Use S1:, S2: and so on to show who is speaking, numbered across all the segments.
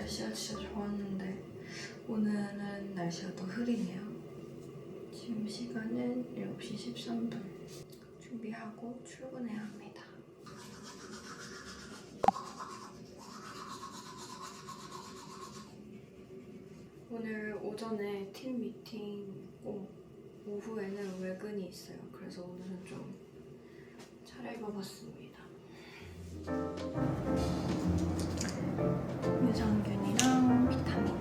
S1: 날씨가 진짜 좋았는데 오늘은 날씨가 더 흐리네요. 지금 시간은 7시 13분. 준비하고 출근해야 합니다. 오늘 오전에 팀 미팅 있고 오후에는 외근이 있어요. 그래서 오늘은 좀 차려입어봤습니다. 유산균이랑 비타민.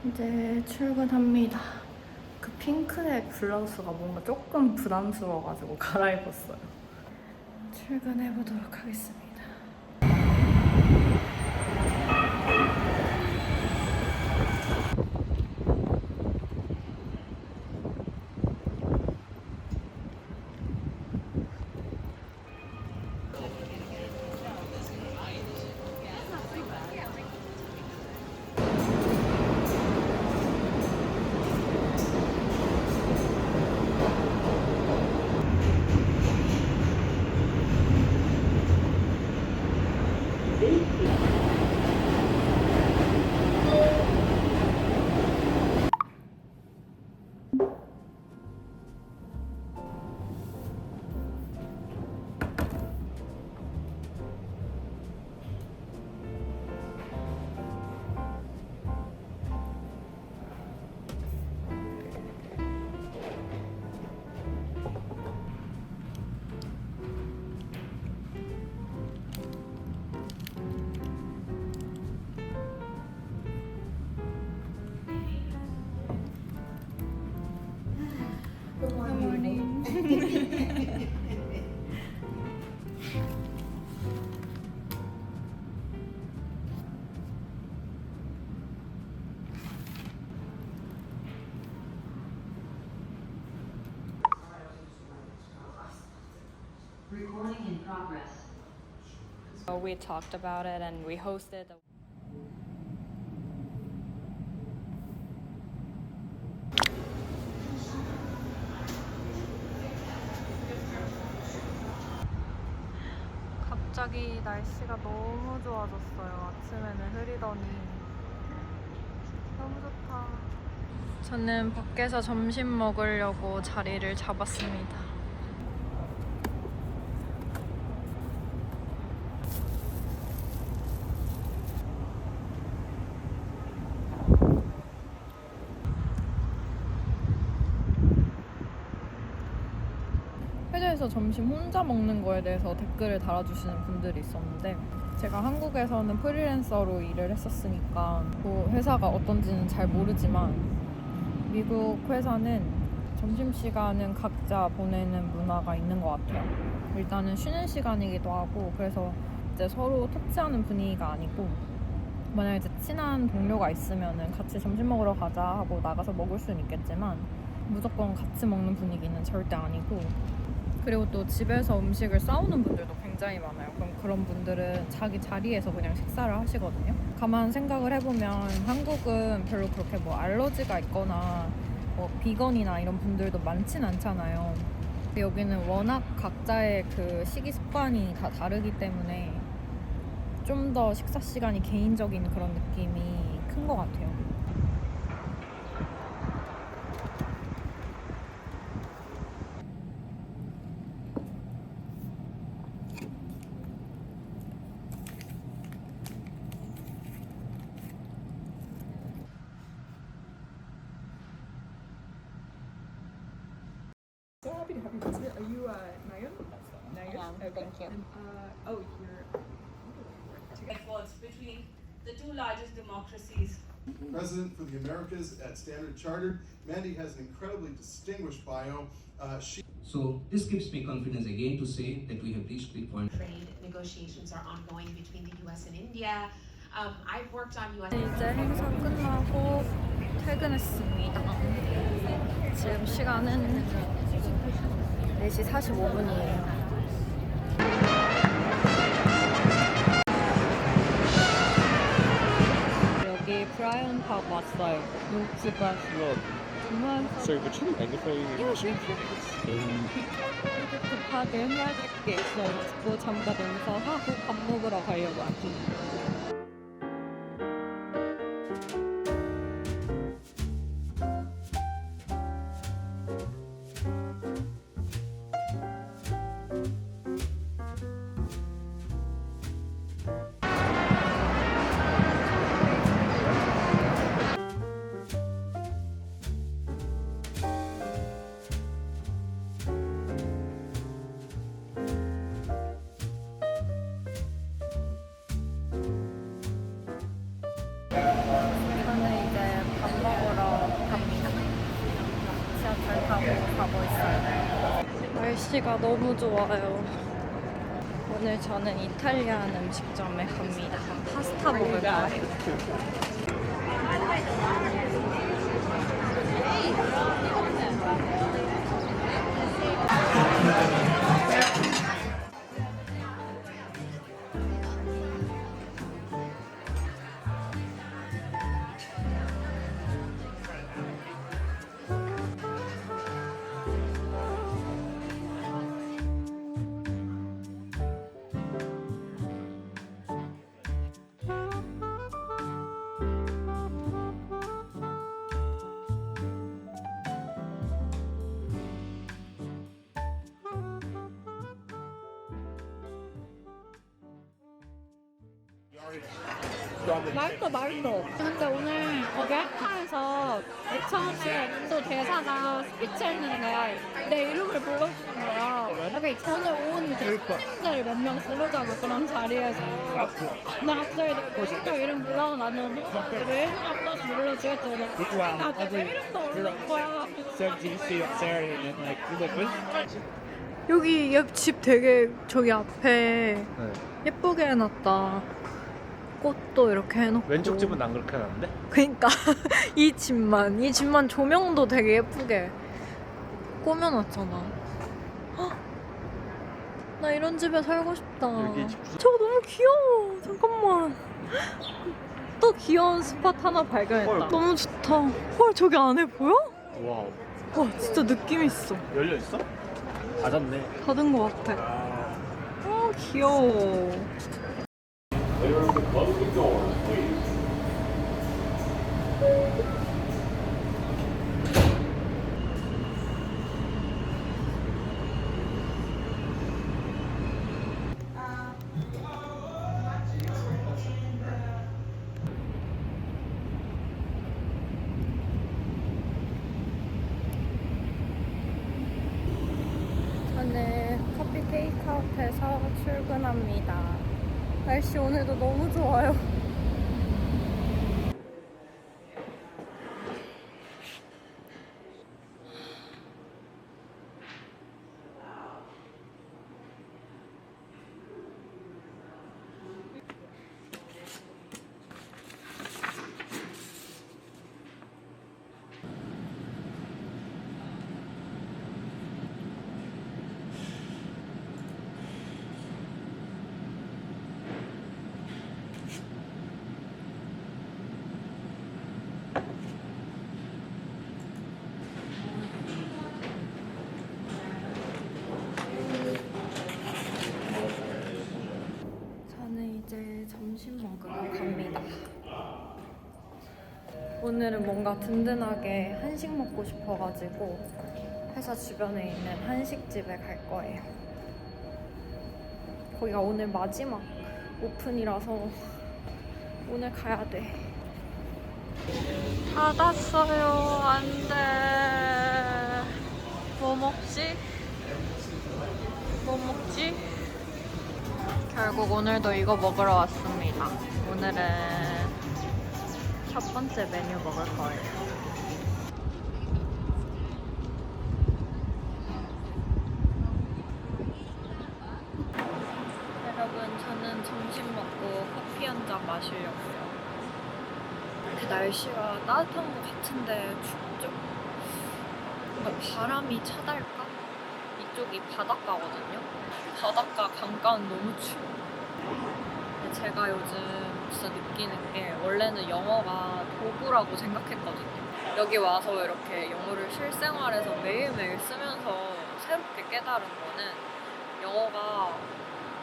S1: 이제 출근합니다. 그 핑크색 블라우스가 뭔가 조금 부담스러워가지고 갈아입었어요. 출근해보도록 하겠습니다.
S2: Recording in progress.
S3: We talked about it and we hosted a 갑자기 날씨가 너무 좋아졌어요. 아침에는 흐리더니 너무 좋다. 저는 밖에서 점심 먹으려고 자리를 잡았습니다. 회사에서 점심 혼자 먹는 거에 대해서 댓글을 달아주시는 분들이 있었는데 제가 한국에서는 프리랜서로 일을 했었으니까 뭐 회사가 어떤지는 잘 모르지만 미국 회사는 점심시간은 각자 보내는 문화가 있는 것 같아요. 일단은 쉬는 시간이기도 하고 그래서 이제 서로 터치하는 분위기가 아니고 만약에 이제 친한 동료가 있으면은 같이 점심 먹으러 가자 하고 나가서 먹을 수는 있겠지만 무조건 같이 먹는 분위기는 절대 아니고 그리고 또 집에서 음식을 싸우는 분들도 굉장히 많아요. 그럼 그런 분들은 자기 자리에서 그냥 식사를 하시거든요. 가만 생각을 해보면 한국은 별로 그렇게 뭐 알러지가 있거나 뭐 비건이나 이런 분들도 많진 않잖아요. 근데 여기는 워낙 각자의 그 식이 습관이 다 다르기 때문에 좀 더 식사 시간이 개인적인 그런 느낌이 큰 것 같아요.
S4: So happy to have you visit. Are you Megan?
S3: Thank you.
S2: Efforts between the two largest democracies.
S4: President for the Americas at Standard Chartered. Mandy has an incredibly distinguished bio.
S5: So this gives me confidence again to say that we have reached the point.
S6: Trade negotiations are ongoing between the US and India. I've worked on US.
S3: 이제 행사 끝나고 퇴근했습니다. 지금 시간은 4시 45분이에요. 여기 브라이언 팍 왔어요.
S7: It's a fast road.
S3: 정말
S7: Sorry, but you magnify
S3: 급하게 해야 될 게 있어가지고 잠깐 여기서 하고 밥 먹으러 가려고 합니다. 저는 이제 밥 먹으러 갑니다. 지하철 타고 가고 있어요. 날씨가 너무 좋아요. 오늘 저는 이탈리안 음식점에 갑니다. 파스타 먹을 거예요. 맛있어. 근데 오늘 거기 학파에서 애청하시는 또 대사가 스피치 했는데 내 이름을 불러주는 거야. 오늘 온 손님들 몇 명 부르자고 그런 자리에서 나 갑자기 내 친구 이름 불러서 나는 왜 이름 앞다시 불러주겠더니 나 내가 이름도 모르는 거야.
S7: So do you see up there and like you look good?
S3: 여기 집 되게 저기 앞에 예쁘게 해놨다. 꽃도 이렇게 해놓고.
S7: 왼쪽 집은 안 그렇게 해놨는데?
S3: 그니까 이 집만 조명도 되게 예쁘게 꾸며놨잖아. 헉! 나 이런 집에 살고 싶다.
S7: 여기 집
S3: 저거 너무 귀여워. 잠깐만. 또 귀여운 스팟 하나 발견했다.
S7: 헐.
S3: 너무 좋다. 헐, 저기 안에 보여?
S7: 와우.
S3: 와, 진짜 느낌 있어.
S7: 열려 있어? 닫았네.
S3: 닫은 것 같아. 아, 귀여워. 저는 커피 테이크아웃해서 출근합니다. 날씨 오늘도 너무 좋아요. 이제 점심 먹으러 갑니다. 오늘은 뭔가 든든하게 한식 먹고 싶어가지고 회사 주변에 있는 한식집에 갈 거예요. 거기가 오늘 마지막 오픈이라서 오늘 가야 돼. 닫았어요. 안 돼. 뭐 먹지? 뭐 먹지? 결국 오늘도 이거 먹으러 왔습니다. 오늘은 첫 번째 메뉴 먹을 거예요. 여러분, 저는 점심 먹고 커피 한 잔 마시려고요. 이렇게 날씨가 따뜻한 것 같은데 춥죠? 뭔가 바람이 차달까? 이쪽이 바닷가거든요. 바닷가 강가는 너무 추워. 제가 요즘 진짜 느끼는 게 원래는 영어가 도구라고 생각했거든요. 여기 와서 이렇게 영어를 실생활에서 매일매일 쓰면서 새롭게 깨달은 거는 영어가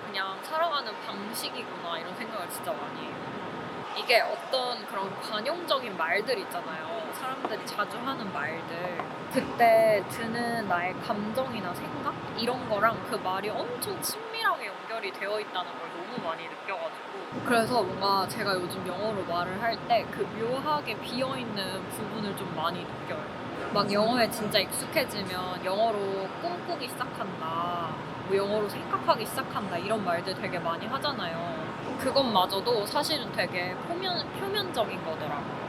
S3: 그냥 살아가는 방식이구나 이런 생각을 진짜 많이 해요. 이게 어떤 그런 관용적인 말들 있잖아요. 사람들이 자주 하는 말들. 그때 드는 나의 감정이나 생각? 이런 거랑 그 말이 엄청 친밀하게 연결이 되어 있다는 걸 너무 많이 느껴가지고. 그래서 뭔가 제가 요즘 영어로 말을 할 때 그 묘하게 비어있는 부분을 좀 많이 느껴요. 막 영어에 진짜 익숙해지면 영어로 꿈꾸기 시작한다. 뭐 영어로 생각하기 시작한다. 이런 말들 되게 많이 하잖아요. 그것마저도 사실은 되게 표면적인 거더라고요.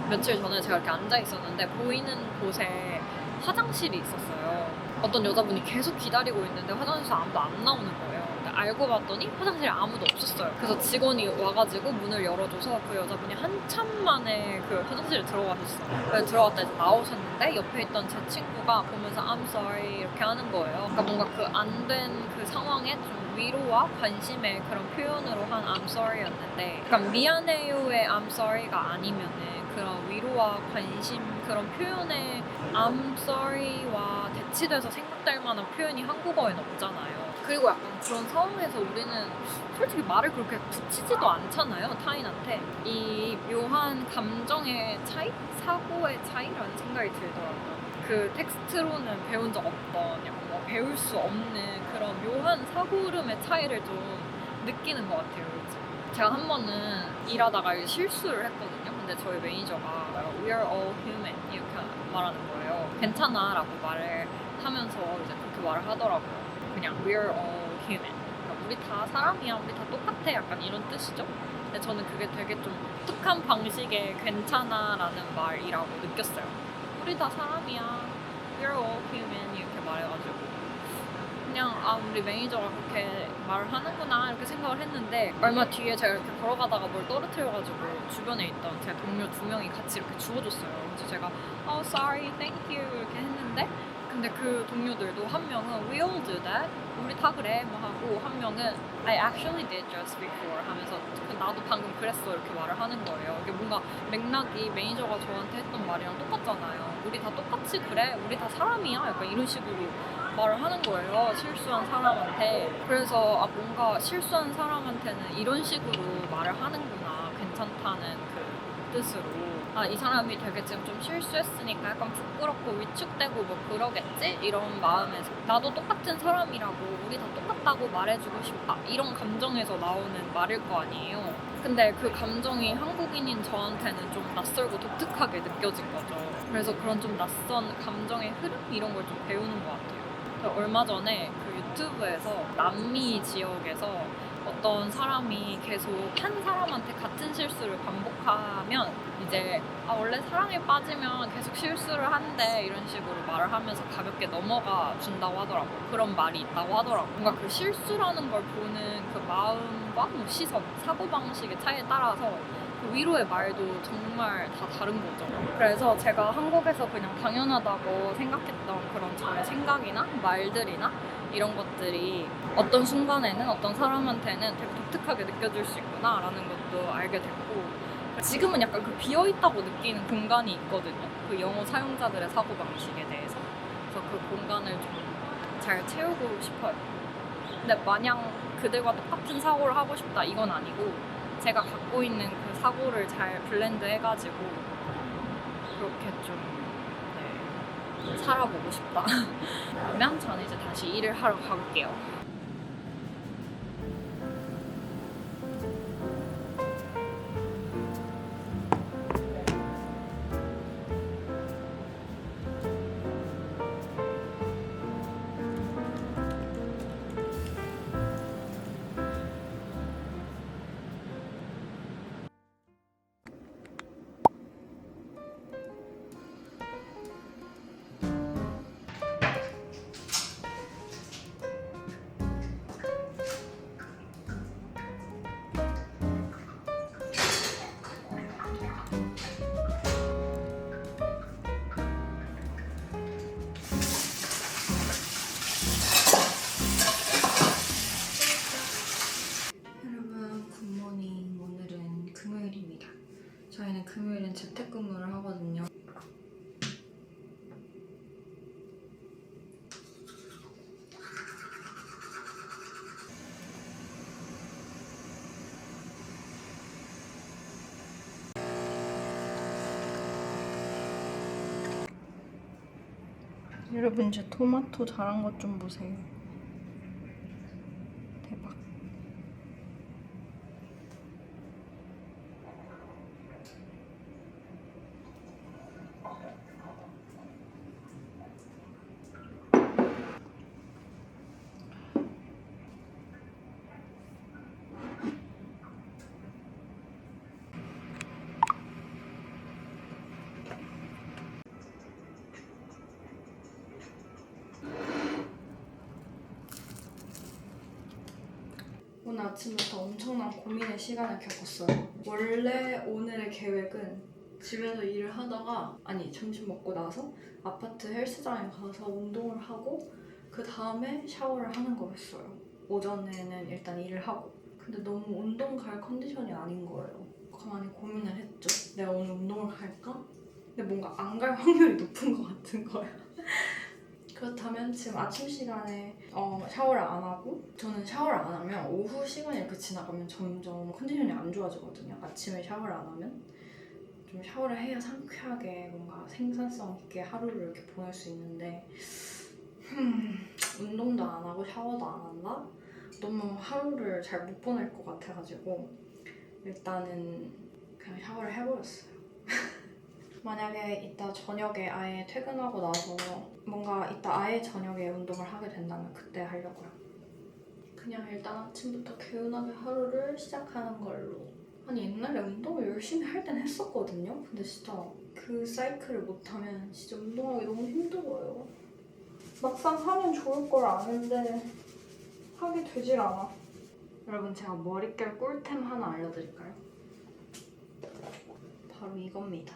S3: 며칠 전에 제가 이렇게 앉아 있었는데 보이는 곳에 화장실이 있었어요. 어떤 여자분이 계속 기다리고 있는데 화장실에서 아무도 안 나오는 거예요. 근데 알고 봤더니 화장실에 아무도 없었어요. 그래서 직원이 와가지고 문을 열어줘서 그 여자분이 한참 만에 그 화장실에 들어가셨어요. 그래서 들어갔다 이제 나오셨는데 옆에 있던 제 친구가 보면서 I'm sorry 이렇게 하는 거예요. 그러니까 뭔가 그 안 된 그 상황에 좀 위로와 관심의 그런 표현으로 한 I'm sorry였는데, 그러니까 미안해요의 I'm sorry가 아니면은 그런 위로와 관심 그런 표현에 I'm sorry와 대치돼서 생각될 만한 표현이 한국어에는 없잖아요. 그리고 약간 그런 상황에서 우리는 솔직히 말을 그렇게 붙이지도 않잖아요, 타인한테. 이 묘한 감정의 차이? 사고의 차이라는 생각이 들더라고요. 그 텍스트로는 배운 적 없던, 약간 뭐 배울 수 없는 그런 묘한 사고 흐름의 차이를 좀 느끼는 것 같아요, 요즘. 제가 한 번은 일하다가 실수를 했거든요. 근데 저희 매니저가 We are all human 이렇게 말하는 거예요. 괜찮아 라고 말을 하면서 이제 그렇게 말을 하더라고요. 그냥 We are all human. 그러니까 우리 다 사람이야, 우리 다 똑같아, 약간 이런 뜻이죠. 근데 저는 그게 되게 좀 독특한 방식의 괜찮아 라는 말이라고 느꼈어요. 우리 다 사람이야, We are all human 이렇게 말해가지고 그냥 우리 매니저가 그렇게 말을 하는구나 이렇게 생각을 했는데, 얼마 뒤에 제가 이렇게 걸어가다가 뭘 떨어뜨려가지고 주변에 있던 제 동료 2명이 같이 이렇게 주워줬어요. 그래서 제가 sorry, thank you 이렇게 했는데, 근데 그 동료들도 한 명은 we all do that, 우리 다 그래 뭐 하고, 한 명은 I actually did just before 하면서 나도 방금 그랬어 이렇게 말을 하는 거예요. 이게 뭔가 맥락이 매니저가 저한테 했던 말이랑 똑같잖아요. 우리 다 똑같이 그래, 우리 다 사람이야, 약간 이런 식으로 말을 하는 거예요, 실수한 사람한테. 그래서 뭔가 실수한 사람한테는 이런 식으로 말을 하는구나, 괜찮다는 그 뜻으로. 이 사람이 되게 지금 좀 실수했으니까 약간 부끄럽고 위축되고 뭐 그러겠지? 이런 마음에서 나도 똑같은 사람이라고, 우리 다 똑같다고 말해주고 싶다, 이런 감정에서 나오는 말일 거 아니에요. 근데 그 감정이 한국인인 저한테는 좀 낯설고 독특하게 느껴진 거죠. 그래서 그런 좀 낯선 감정의 흐름? 이런 걸 좀 배우는 것 같아요. 얼마 전에 그 유튜브에서 남미 지역에서 어떤 사람이 계속 한 사람한테 같은 실수를 반복하면 이제 원래 사랑에 빠지면 계속 실수를 한대, 이런 식으로 말을 하면서 가볍게 넘어가 준다고 하더라고요. 그런 말이 있다고 하더라고요. 뭔가 그 실수라는 걸 보는 그 마음과 뭐 시선, 사고방식의 차이에 따라서 그 위로의 말도 정말 다 다른 거죠. 그래서 제가 한국에서 그냥 당연하다고 생각했던 그런 저의 생각이나 말들이나 이런 것들이 어떤 순간에는 어떤 사람한테는 되게 독특하게 느껴질 수 있구나 라는 것도 알게 됐고, 지금은 약간 그 비어있다고 느끼는 공간이 있거든요, 그 영어 사용자들의 사고방식에 대해서. 그래서 그 공간을 좀 잘 채우고 싶어요. 근데 마냥 그들과 똑같은 사고를 하고 싶다 이건 아니고, 제가 갖고 있는 그 사고를 잘 블렌드 해가지고 그렇게 좀 살아보고 싶다. 그러면 저는 이제 다시 일을 하러 가볼게요.
S1: 여러분 제 토마토 자란 것 좀 보세요. 대박. 오늘 아침부터 엄청난 고민의 시간을 겪었어요. 원래 오늘의 계획은 집에서 일을 하다가 점심 먹고 나서 아파트 헬스장에 가서 운동을 하고 그 다음에 샤워를 하는 거였어요. 오전에는 일단 일을 하고 근데 너무 운동 갈 컨디션이 아닌 거예요. 가만히 고민을 했죠. 내가 오늘 운동을 갈까? 근데 뭔가 안 갈 확률이 높은 것 같은 거예요. 그렇다면 지금 아침 시간에 샤워를 안 하고 저는 샤워를 안 하면 오후 시간이 이렇게 지나가면 점점 컨디션이 안 좋아지거든요. 아침에 샤워를 안 하면 좀 샤워를 해야 상쾌하게 뭔가 생산성 있게 하루를 이렇게 보낼 수 있는데 운동도 안 하고 샤워도 안 한다? 너무 하루를 잘 못 보낼 것 같아가지고 일단은 그냥 샤워를 해버렸어요. 만약에 이따 저녁에 아예 퇴근하고 나서 뭔가 이따 아예 저녁에 운동을 하게 된다면 그때 하려고요. 그냥 일단 아침부터 개운하게 하루를 시작하는 걸로. 옛날에 운동을 열심히 할 땐 했었거든요. 근데 진짜 그 사이클을 못하면 진짜 운동하기 너무 힘들어요. 막상 하면 좋을 걸 아는데 하게 되질 않아. 여러분 제가 머릿결 꿀템 하나 알려드릴까요? 바로 이겁니다.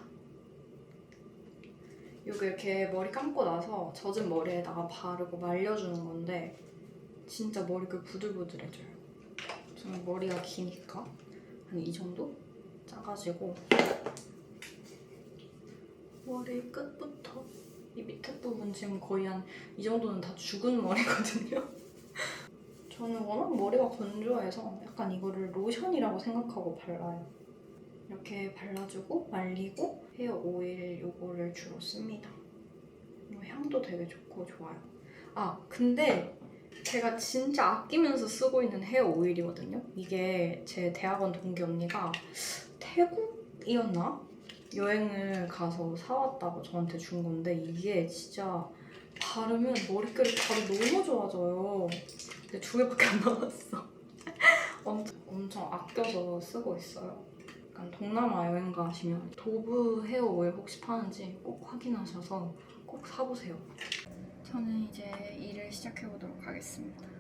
S1: 이거 이렇게 머리 감고 나서 젖은 머리에다가 바르고 말려주는 건데 진짜 머리결 부들부들해져요. 저는 머리가 기니까 한 이 정도 짜가지고 머리 끝부터 이 밑에 부분 지금 거의 한 이 정도는 다 죽은 머리거든요. 저는 워낙 머리가 건조해서 약간 이거를 로션이라고 생각하고 발라요. 이렇게 발라주고 말리고 헤어 오일 요거를 주로 씁니다. 향도 되게 좋고 좋아요. 근데 제가 진짜 아끼면서 쓰고 있는 헤어 오일이거든요. 이게 제 대학원 동기 언니가 태국이었나? 여행을 가서 사왔다고 저한테 준 건데 이게 진짜 바르면 머릿결이 바로 너무 좋아져요. 근데 2개밖에 안 남았어. 엄청 아껴서 쓰고 있어요. 약간 동남아 여행 가시면 도브 헤어 오일 혹시 파는지 꼭 확인하셔서 꼭 사보세요. 저는 이제 일을 시작해보도록 하겠습니다.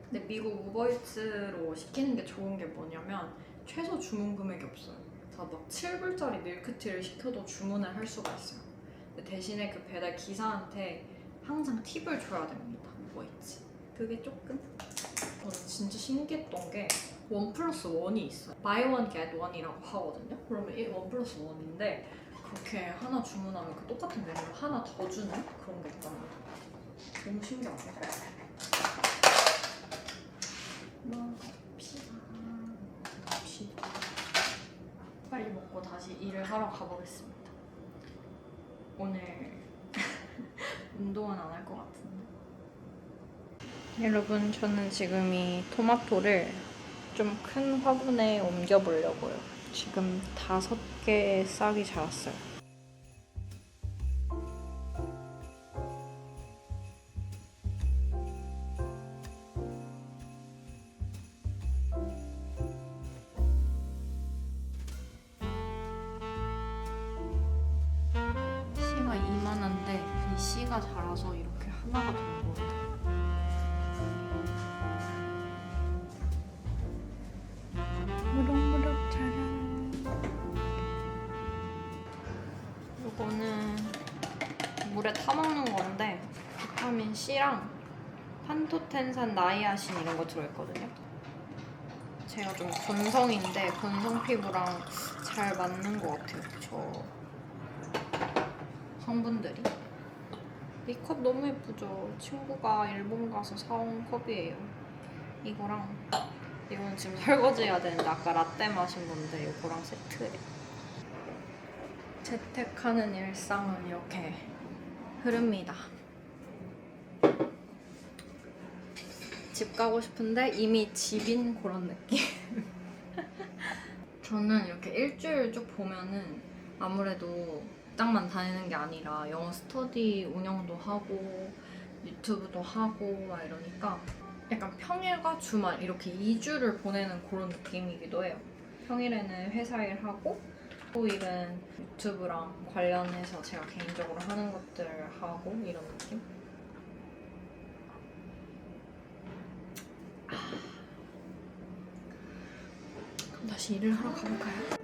S1: 근데 미국 우버이츠로 시키는 게 좋은 게 뭐냐면 최소 주문 금액이 없어요. 그래서 막 7불짜리 밀크티를 시켜도 주문을 할 수가 있어요. 근데 대신에 그 배달 기사한테 항상 팁을 줘야 됩니다. 우버이츠. 그게 조금 저는 진짜 신기했던 게 1+1이 있어요. Buy one get one이라고 하거든요. 그러면 1+1인데 그렇게 하나 주문하면 그 똑같은 메뉴를 하나 더 주는 그런 게 있답니다. 너무 신기하죠? 빨리 먹고 다시 일을 하러 가보겠습니다. 오늘 운동은 안 할 것 같은데. 여러분 저는 지금 이 토마토를 좀 큰 화분에 옮겨보려고요. 지금 5개의 싹이 자랐어요. 씨가 이만한데 이 씨가 자라서 이렇게 하나가 된 거예요. 무럭무럭 자라. 요거는 물에 타먹는 건데 비타민 C랑 판토텐산 나이아신 이런 거 들어있거든요. 제가 좀 건성인데 건성 피부랑 잘 맞는 것 같아요. 저 성분들이. 이 컵 너무 예쁘죠? 친구가 일본 가서 사온 컵이에요. 이거랑 이거는 지금 설거지 해야 되는데 아까 라떼 마신 건데 이거랑 세트예요. 재택하는 일상은 이렇게 흐릅니다. 집 가고 싶은데 이미 집인 그런 느낌. 저는 이렇게 일주일 쭉 보면은 아무래도 직장만 다니는 게 아니라 영어 스터디 운영도 하고 유튜브도 하고 막 이러니까 약간 평일과 주말 이렇게 2주를 보내는 그런 느낌이기도 해요. 평일에는 회사 일하고 토일은 유튜브랑 관련해서 제가 개인적으로 하는 것들 하고 이런 느낌? 그럼 다시 일을 하러 가볼까요?